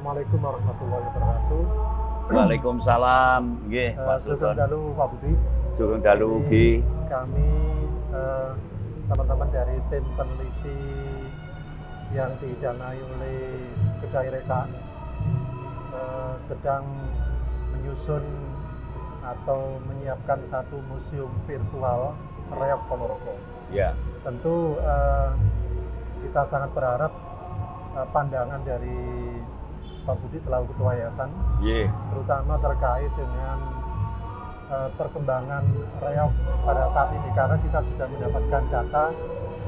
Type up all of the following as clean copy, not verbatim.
Assalamualaikum warahmatullahi wabarakatuh. Waalaikumsalam. Nggih, Pak Sugeng Sultan. dalu Pak Budi. Sugeng dalu Jadi, ugi. Kami teman-teman dari tim peneliti yang didanai oleh Kedai Reka sedang menyusun atau menyiapkan satu museum virtual Reog Ponorogo. Ya. Tentu kita sangat berharap pandangan dari Pak Budi selaku Ketua Yayasan, Nggih. terutama terkait dengan perkembangan reog pada saat ini, karena kita sudah mendapatkan data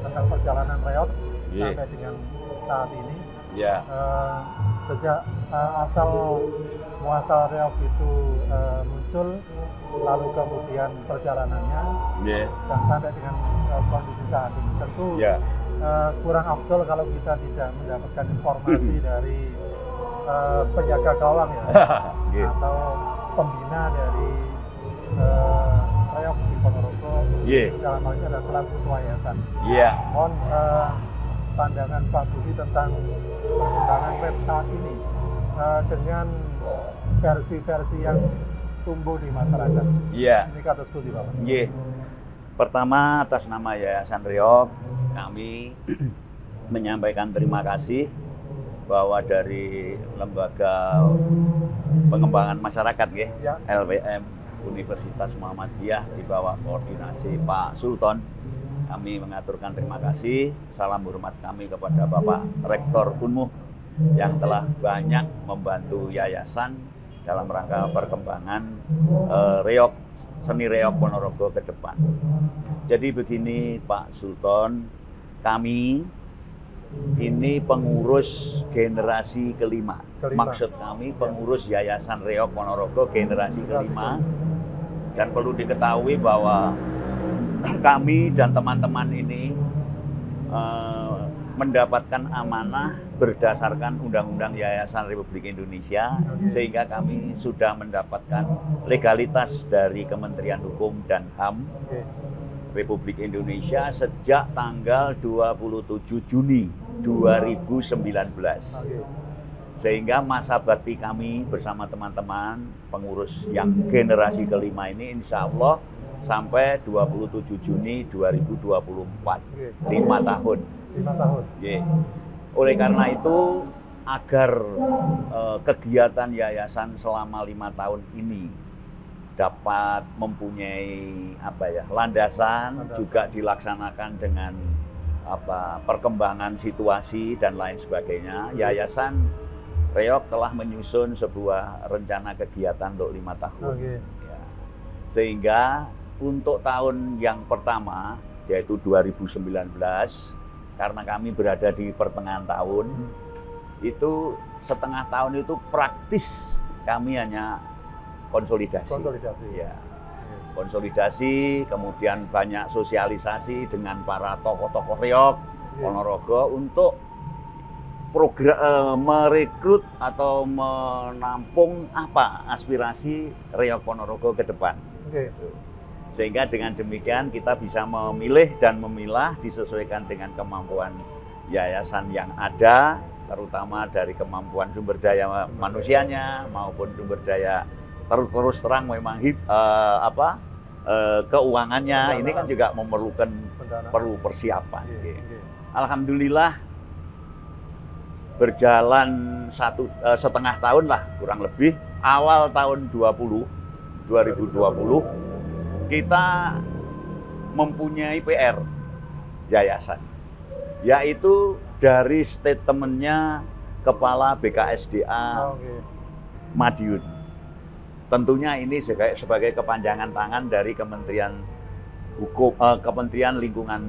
tentang perjalanan reog sampai dengan saat ini. Ya. Sejak asal muasal reog itu muncul, lalu kemudian perjalanannya, dan sampai dengan kondisi saat ini. Tentu kurang afdol kalau kita tidak mendapatkan informasi dari penjaga gawang ya, atau pembina dari reog di Ponorogo. Dalam hal ini adalah selaku Ketua Yayasan. Mohon pandangan Pak Budi tentang perkembangan web saat ini dengan versi-versi yang tumbuh di masyarakat. Ini kata seperti Bapak. Pertama, atas nama Yayasan Reog, kami menyampaikan terima kasih bahwa dari Lembaga Pengembangan Masyarakat LPM Universitas Muhammadiyah di bawah koordinasi Pak Sultan, kami mengaturkan terima kasih, salam hormat kami kepada Bapak Rektor Unmuh yang telah banyak membantu yayasan dalam rangka perkembangan reog, seni reog Ponorogo ke depan. Jadi begini Pak Sultan, kami ini pengurus generasi kelima. Maksud kami pengurus Yayasan Reog Ponorogo generasi kelima. Dan perlu diketahui bahwa kami dan teman-teman ini mendapatkan amanah berdasarkan Undang-Undang Yayasan Republik Indonesia, sehingga kami sudah mendapatkan legalitas dari Kementerian Hukum dan HAM Republik Indonesia sejak tanggal 27 Juni 2019. Sehingga masa bakti kami bersama teman-teman pengurus yang generasi kelima ini insya Allah sampai 27 Juni 2024, 5 tahun. 5 tahun. Oleh karena itu, agar kegiatan yayasan selama 5 tahun ini dapat mempunyai landasan, juga dilaksanakan dengan perkembangan situasi dan lain sebagainya. Yayasan Reog telah menyusun sebuah rencana kegiatan untuk 5 tahun. Sehingga untuk tahun yang pertama, yaitu 2019, karena kami berada di pertengahan tahun, itu setengah tahun itu praktis kami hanya konsolidasi. Konsolidasi, kemudian banyak sosialisasi dengan para tokoh-tokoh reog Ponorogo untuk merekrut atau menampung aspirasi reog Ponorogo ke depan. Sehingga dengan demikian kita bisa memilih dan memilah disesuaikan dengan kemampuan yayasan yang ada, terutama dari kemampuan sumber daya manusianya maupun sumber daya terus terang memang keuangannya ini kan juga memerlukan perlu persiapan. Alhamdulillah berjalan setengah tahun lah kurang lebih, awal tahun 2020 kita mempunyai PR yayasan, yaitu dari statementnya Kepala BKSDA Madiun. Tentunya ini sebagai kepanjangan tangan dari Kementerian Hukum, Kementerian Lingkungan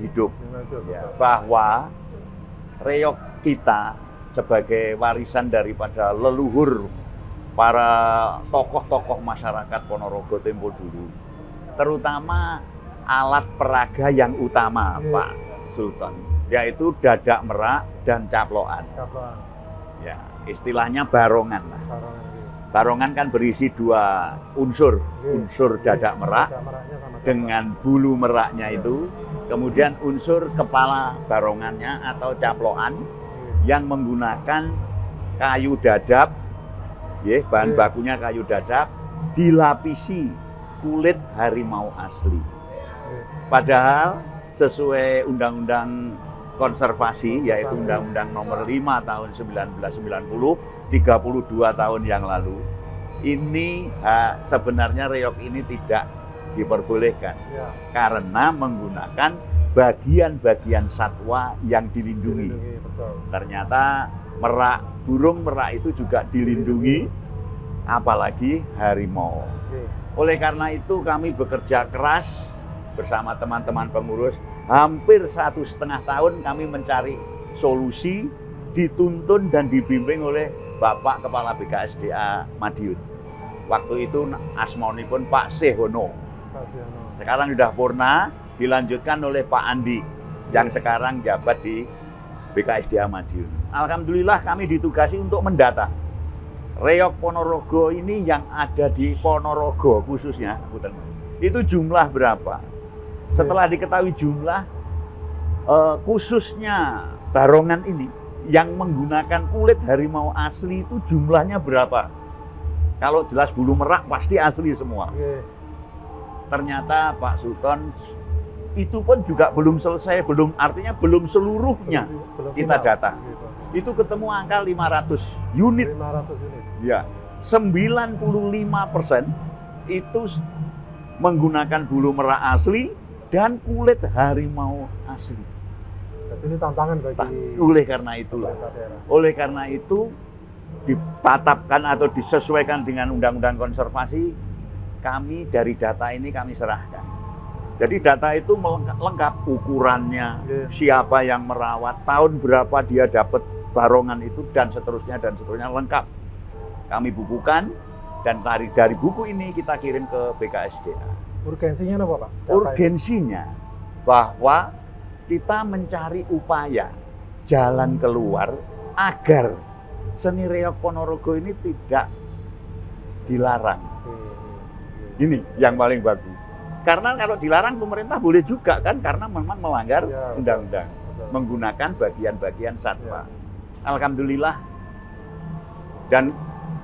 Hidup, bahwa reog kita sebagai warisan daripada leluhur para tokoh-tokoh masyarakat Ponorogo tempo dulu, terutama alat peraga yang utama Pak Sultan, yaitu dadak merak dan caploan. Ya, istilahnya barongan lah. Barongan kan berisi dua unsur, unsur dadak merak dengan bulu meraknya itu, kemudian unsur kepala barongannya atau caploan yang menggunakan kayu dadap, ya, bahan bakunya kayu dadap, dilapisi kulit harimau asli. Padahal sesuai Undang-Undang Konservasi, yaitu Undang-Undang Nomor 5 Tahun 1990, 32 tahun yang lalu, ini sebenarnya reog ini tidak diperbolehkan karena menggunakan bagian-bagian satwa yang dilindungi. Ternyata merak, burung merak itu juga dilindungi, apalagi harimau. Oleh karena itu kami bekerja keras bersama teman-teman pengurus, hampir 1,5 tahun kami mencari solusi, dituntun dan dibimbing oleh Bapak Kepala BKSDA Madiun. Waktu itu asmaunipun Pak Sehono. Sekarang sudah purna, dilanjutkan oleh Pak Andi yang sekarang jabat di BKSDA Madiun. Alhamdulillah kami ditugasi untuk mendata reog Ponorogo ini yang ada di Ponorogo khususnya, itu jumlah berapa. Setelah diketahui jumlah, khususnya barongan ini yang menggunakan kulit harimau asli itu jumlahnya berapa. Kalau jelas bulu merak pasti asli semua. Ternyata Pak Sultan itu pun juga belum selesai, artinya belum seluruhnya kita data. Itu ketemu angka 500 unit. 500 unit. Ya, 95% itu menggunakan bulu merak asli dan kulit harimau asli. Jadi ini tantangan bagi oleh karena itu ditetapkan atau disesuaikan dengan Undang-Undang Konservasi, kami dari data ini kami serahkan. Jadi data itu lengkap ukurannya, siapa yang merawat, tahun berapa dia dapat barongan itu, dan seterusnya lengkap. Kami bukukan dan dari buku ini kita kirim ke BKSDA. Urgensinya apa, Pak? Urgensinya bahwa kita mencari upaya jalan keluar agar seni reog Ponorogo ini tidak dilarang. Ini yang paling bagus. Karena kalau dilarang pemerintah boleh juga kan, karena memang melanggar undang-undang, menggunakan bagian-bagian satwa. Alhamdulillah. Dan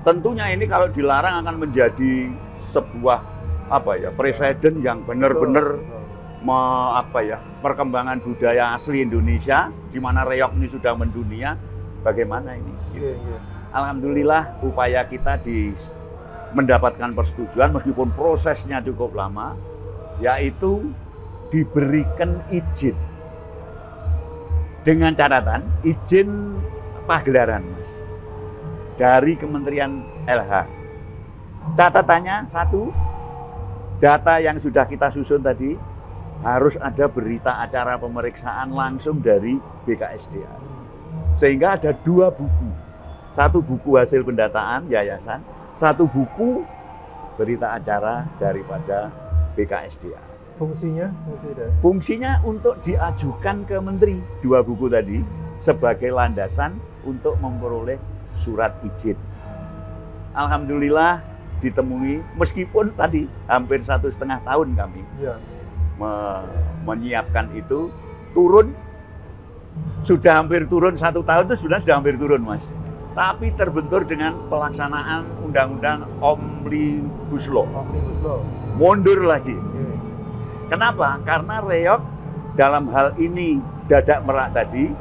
tentunya ini kalau dilarang akan menjadi sebuah presiden yang benar-benar perkembangan budaya asli Indonesia, di mana reog ini sudah mendunia. Bagaimana ini? Alhamdulillah upaya kita mendapatkan persetujuan meskipun prosesnya cukup lama, yaitu diberikan izin dengan catatan izin pagelaran, Mas, dari Kementerian LH. Catatannya satu, data yang sudah kita susun tadi harus ada berita acara pemeriksaan langsung dari BKSDA. Sehingga ada 2 buku. Satu buku hasil pendataan yayasan, satu buku berita acara daripada BKSDA. Fungsinya untuk diajukan ke Menteri, 2 buku tadi, sebagai landasan untuk memperoleh surat izin. Alhamdulillah ditemui, meskipun tadi hampir 1,5 tahun kami menyiapkan itu, sudah hampir turun 1 tahun itu sudah hampir turun, Mas. Tapi terbentur dengan pelaksanaan Undang-Undang Omnibus Law. Mundur lagi. Kenapa? Karena reog dalam hal ini dadak merak tadi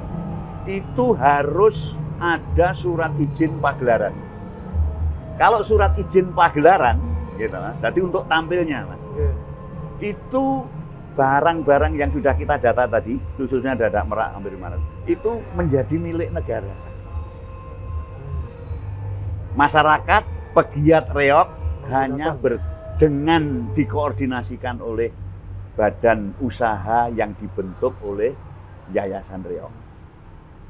itu harus ada surat izin pagelaran. Kalau surat izin pagelaran, gitu, jadi untuk tampilnya, Mas, itu barang-barang yang sudah kita data tadi, khususnya dadak merak hampir 500, itu menjadi milik negara. Masyarakat pegiat reog hanya dengan dikoordinasikan oleh badan usaha yang dibentuk oleh Yayasan Reog,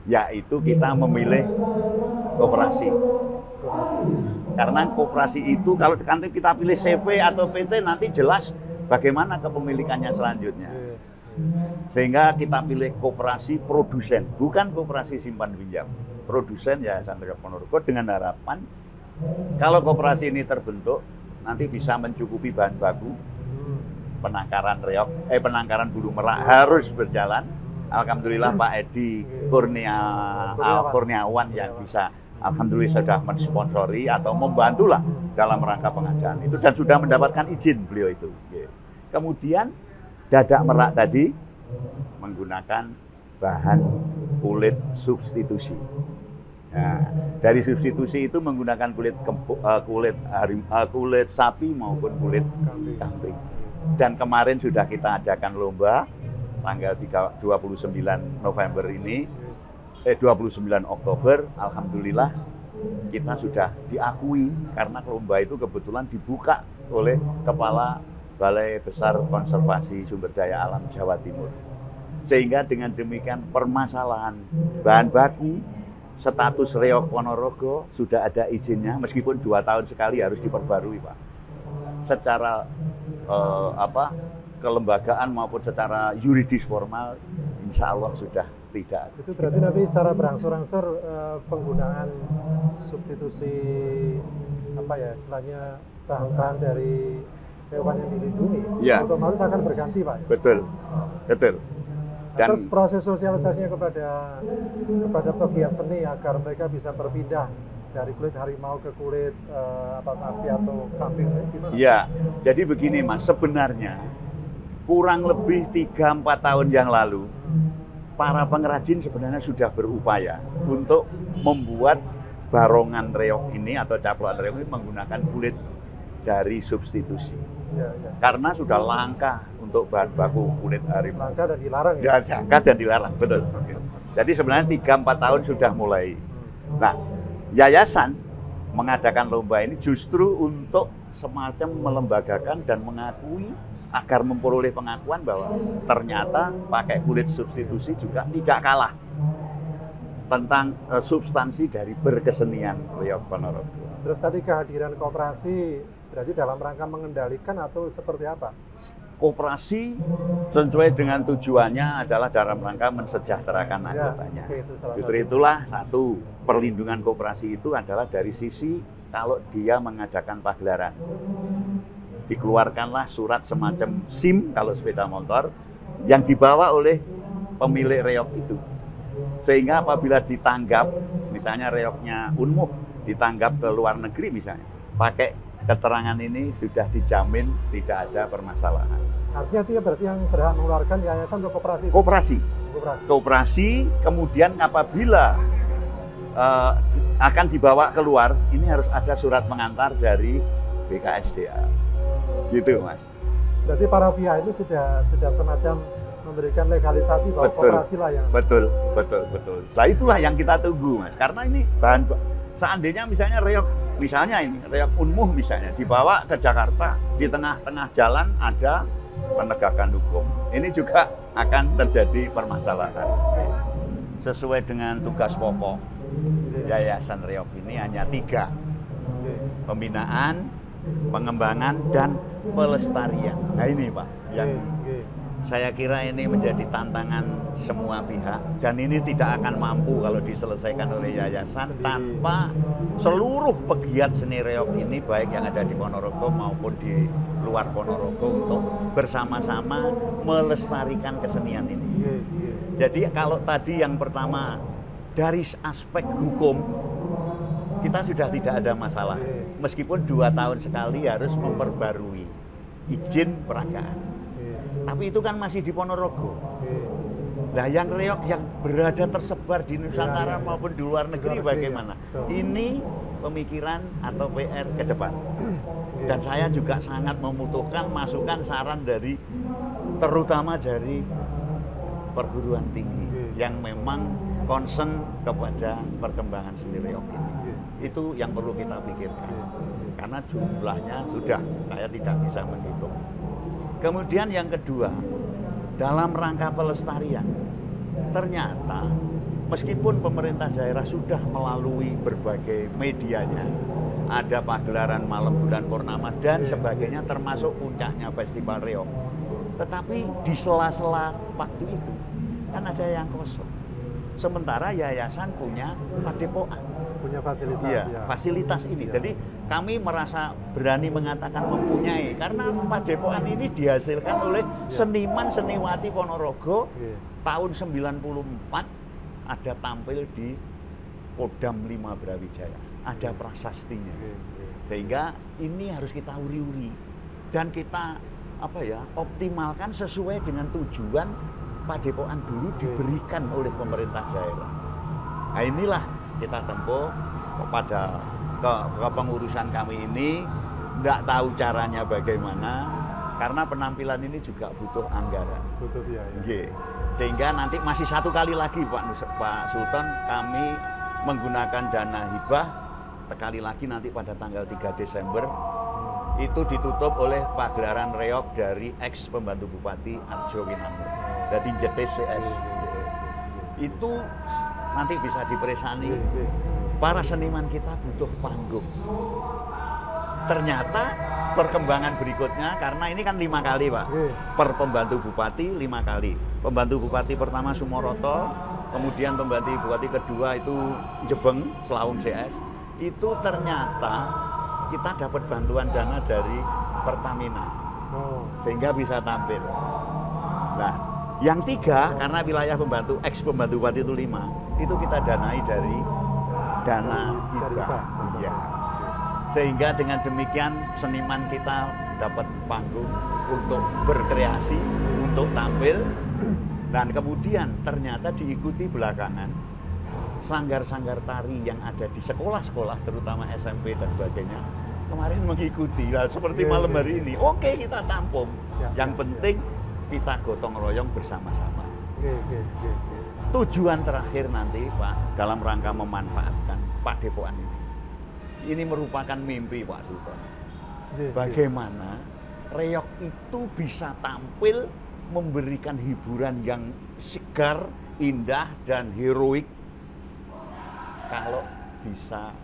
yaitu kita memilih koperasi. Karena koperasi itu kalau nanti kita pilih CV atau PT nanti jelas bagaimana kepemilikannya selanjutnya. Sehingga kita pilih koperasi produsen, bukan koperasi simpan pinjam. Produsen Yayasan Reog Ponorogo, dengan harapan kalau koperasi ini terbentuk nanti bisa mencukupi bahan baku. Penangkaran reog, penangkaran bulu merak harus berjalan. Alhamdulillah Pak Edi Kurniawan yang bisa alhamdulillah sudah mensponsori atau membantulah dalam rangka pengadaan itu dan sudah mendapatkan izin beliau itu. Kemudian dadak merak tadi menggunakan bahan kulit substitusi. Nah, dari substitusi itu menggunakan kulit sapi maupun kulit kambing. Dan kemarin sudah kita adakan lomba tanggal 29 November ini, 29 Oktober, alhamdulillah kita sudah diakui karena lomba itu kebetulan dibuka oleh Kepala Balai Besar Konservasi Sumber Daya Alam Jawa Timur. Sehingga dengan demikian permasalahan bahan baku status Reog Ponorogo sudah ada izinnya, meskipun 2 tahun sekali harus diperbarui, Pak. Secara kelembagaan maupun secara yuridis formal, insya Allah sudah tidak. Itu berarti nanti secara berangsur-angsur penggunaan substitusi istilahnya bahan-bahan dari hewan yang dilindungi, otomatis akan berganti, Pak. Betul. Dan terus proses sosialisasinya kepada pegiat seni agar mereka bisa berpindah dari kulit harimau ke kulit sapi atau kambing, gimana? Iya, jadi begini Mas, sebenarnya kurang lebih 3-4 tahun yang lalu para pengrajin sebenarnya sudah berupaya untuk membuat barongan reog ini atau caplokan reog ini menggunakan kulit dari substitusi. Karena sudah langka untuk bahan baku kulit harimau. Langka dan dilarang ya? Langka dan dilarang, betul. Jadi sebenarnya 3-4 tahun sudah mulai. Nah, yayasan mengadakan lomba ini justru untuk semacam melembagakan dan mengakui agar memperoleh pengakuan bahwa ternyata pakai kulit substitusi juga tidak kalah tentang substansi dari berkesenian Reog Ponorogo. Terus tadi kehadiran koperasi berarti dalam rangka mengendalikan atau seperti apa? Koperasi sesuai dengan tujuannya adalah dalam rangka mensejahterakan anggotanya. Justru itulah satu perlindungan koperasi itu adalah dari sisi kalau dia mengadakan pagelaran. Dikeluarkanlah surat semacam SIM kalau sepeda motor yang dibawa oleh pemilik reog itu. Sehingga apabila ditanggap, misalnya reognya Unmuh ditanggap ke luar negeri misalnya, pakai keterangan ini sudah dijamin tidak ada permasalahan. Artinya berarti yang berhak mengeluarkan yayasan untuk koperasi? Koperasi, kemudian apabila akan dibawa keluar, ini harus ada surat pengantar dari BKSDA. Gitu, Mas. Berarti para pihak itu sudah semacam memberikan legalisasi bahwa koperasi lah yang... Betul. Nah itulah yang kita tunggu, Mas. Karena ini bahan... Seandainya misalnya reog Unmuh misalnya dibawa ke Jakarta, di tengah-tengah jalan ada penegakan hukum. Ini juga akan terjadi permasalahan. Sesuai dengan tugas pokok Yayasan Reog ini hanya 3. Pembinaan, pengembangan, dan pelestarian. Nah ini Pak, yang saya kira ini menjadi tantangan semua pihak dan ini tidak akan mampu kalau diselesaikan oleh yayasan tanpa seluruh pegiat seni reog ini, baik yang ada di Ponorogo maupun di luar Ponorogo, untuk bersama-sama melestarikan kesenian ini. Jadi kalau tadi yang pertama dari aspek hukum kita sudah tidak ada masalah, meskipun 2 tahun sekali harus memperbarui izin peragaan. Tapi itu kan masih di Ponorogo. Nah, yang reog yang berada tersebar di Nusantara maupun di luar negeri bagaimana? Ini pemikiran atau PR ke depan. Dan saya juga sangat membutuhkan masukan saran dari terutama dari perguruan tinggi yang memang concern kepada perkembangan seni reog ini. Itu yang perlu kita pikirkan. Karena jumlahnya sudah saya tidak bisa menghitung. Kemudian yang kedua, dalam rangka pelestarian, ternyata meskipun pemerintah daerah sudah melalui berbagai medianya, ada pagelaran malam bulan purnama dan sebagainya, termasuk puncaknya Festival Reog, tetapi di sela-sela waktu itu kan ada yang kosong. Sementara yayasan punya padepokan, punya fasilitas, fasilitas ini. Jadi kami merasa berani mengatakan mempunyai, karena padepokan ini dihasilkan oleh seniman seniwati Ponorogo. Tahun 94 ada tampil di Kodam 5 Brawijaya, ada prasastinya. Sehingga ini harus kita uri-uri dan kita optimalkan sesuai dengan tujuan Padepokan dulu diberikan oleh pemerintah daerah. Nah inilah kita tempuh kepada kepengurusan kami ini, tidak tahu caranya bagaimana, karena penampilan ini juga butuh anggaran. Butuh biaya. Sehingga nanti masih satu kali lagi Pak Sultan, kami menggunakan dana hibah, sekali lagi nanti pada tanggal 3 Desember, itu ditutup oleh pagelaran reog dari ex pembantu Bupati Arjo Winangun. Jadi jetis CS. Itu nanti bisa diperesani. Para seniman kita butuh panggung. Ternyata perkembangan berikutnya, karena ini kan 5 kali Pak, per pembantu Bupati 5 kali. Pembantu Bupati pertama Sumoroto, kemudian pembantu Bupati kedua itu Jebeng, Selawung CS. Itu ternyata kita dapat bantuan dana dari Pertamina, sehingga bisa tampil. Nah, yang 3 karena wilayah pembantu ex pembantu Bupati itu 5, itu kita danai dari dana hibah. Ya. Sehingga dengan demikian seniman kita dapat panggung untuk berkreasi, untuk tampil, dan kemudian ternyata diikuti belakangan sanggar-sanggar tari yang ada di sekolah-sekolah, terutama SMP dan sebagainya, kemarin mengikuti. Nah, seperti malam hari ini, oke kita tampung. Yang penting kita gotong royong bersama-sama. Tujuan terakhir nanti Pak, dalam rangka memanfaatkan Padepokan ini. Ini merupakan mimpi Pak Sultan. Bagaimana reog itu bisa tampil memberikan hiburan yang segar, indah, dan heroik kalau bisa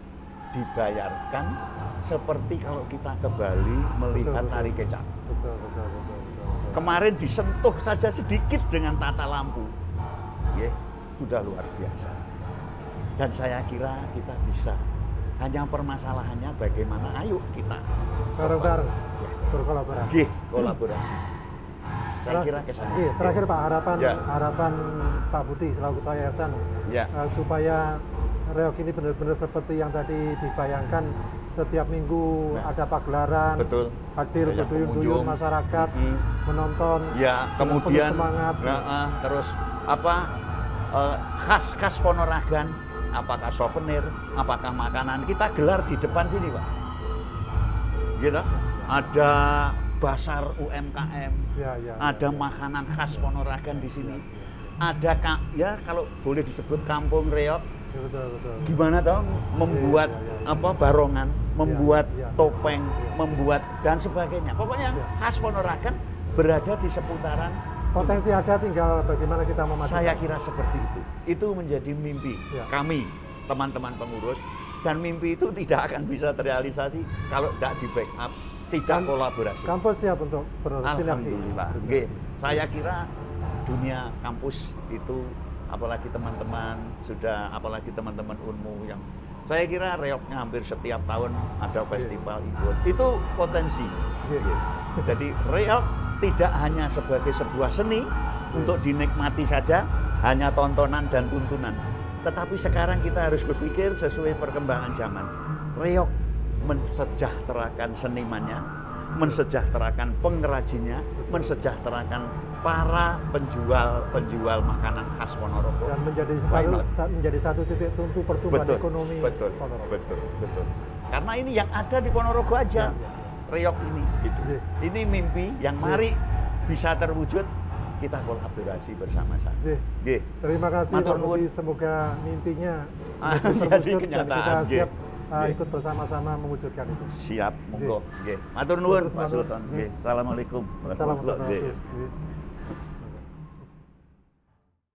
dibayarkan seperti kalau kita ke Bali melihat tari kecak. Kemarin disentuh saja sedikit dengan tata lampu, sudah luar biasa. Dan saya kira kita bisa. Hanya permasalahannya bagaimana, ayo kita bareng-bareng berkolaborasi. Kolaborasi. Saya kira kesana. Terakhir Pak, harapan Pak Budi selaku Ketua Yayasan supaya reog ini benar-benar seperti yang tadi dibayangkan, setiap minggu ada pagelaran, hadir berduyun-duyun masyarakat, menonton, kemudian semangat. Terus khas Ponorogan, apakah souvenir, apakah makanan, kita gelar di depan sini Pak. Gitu. Ada basar UMKM, ada makanan khas Ponorogan di sini. Ada kalau boleh disebut kampung reog. Gimana dong membuat barongan, membuat topeng, membuat dan sebagainya. Pokoknya khas Ponorogan berada di seputaran. Potensi ada, tinggal bagaimana kita memastikan. Saya kira seperti itu. Itu menjadi mimpi kami, teman-teman pengurus. Dan mimpi itu tidak akan bisa terrealisasi kalau tidak di backup, tidak kolaborasi. Kampus siap untuk bersinergi. Alhamdulillah. Saya kira dunia kampus itu, apalagi teman-teman apalagi teman-teman Unmu yang saya kira reognya hampir setiap tahun ada festival ikut. Itu potensi. Jadi reog tidak hanya sebagai sebuah seni untuk dinikmati saja, hanya tontonan dan tuntunan. Tetapi sekarang kita harus berpikir sesuai perkembangan zaman. Reog mensejahterakan senimannya, mensejahterakan pengrajinnya, mensejahterakan para penjual makanan khas Ponorogo. Dan menjadi satu titik tumpu pertumbuhan ekonomi Ponorogo. Betul. Karena ini yang ada di Ponorogo aja. Reog ini, ini mimpi yang mari bisa terwujud, kita kolaborasi bersama-sama. Terima kasih Pak Budi, semoga mimpinya terwujud dan kita siap ikut bersama-sama mewujudkan itu. Siap, monggo. Matur nuwun Pak Sultan. Assalamualaikum. Assalamualaikum.